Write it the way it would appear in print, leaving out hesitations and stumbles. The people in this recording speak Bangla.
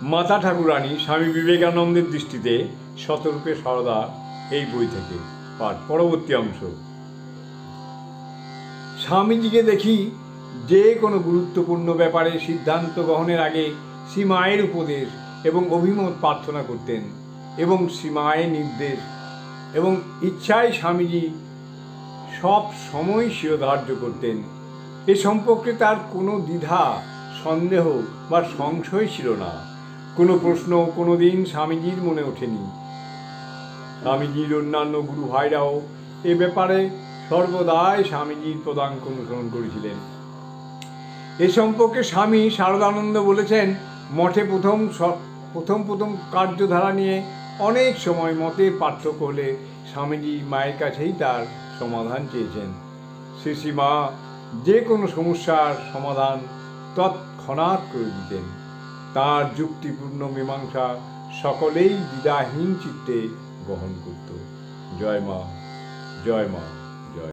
মাতা ঠাকুরানী স্বামী বিবেকানন্দের দৃষ্টিতে শতরূপে সারদা এই বই থেকে পাঠ। পরবর্তী অংশ। স্বামীজিকে দেখি যে কোনো গুরুত্বপূর্ণ ব্যাপারে সিদ্ধান্ত গ্রহণের আগে শ্রীমায়ের উপদেশ এবং অভিমত প্রার্থনা করতেন এবং শ্রীমায়ের নির্দেশ এবং ইচ্ছায় স্বামীজি সব সময় শিরোধার্য করতেন। এ সম্পর্কে তার কোনো দ্বিধা, সন্দেহ বা সংশয় ছিল না। কোনো প্রশ্ন কোনো দিন স্বামীজির মনে ওঠেনি। স্বামীজির অন্যান্য গুরু ভাইরাও এ ব্যাপারে সর্বদাই স্বামীজির পদাঙ্ক অনুসরণ করেছিলেন। এ সম্পর্কে স্বামী শারদানন্দ বলেছেন, মঠে প্রথম কার্যধারা নিয়ে অনেক সময় মতের পার্থক্য হলে স্বামীজি মায়ের কাছেই তার সমাধান চেয়েছেন। শ্রীমা যে কোনো সমস্যার সমাধান তৎক্ষণাৎ করে দিতেন। তাঁর যুক্তিপূর্ণ মীমাংসা সকলেই দ্বিধাহীন চিত্তে গ্রহণ করত। জয় মা, জয় মা।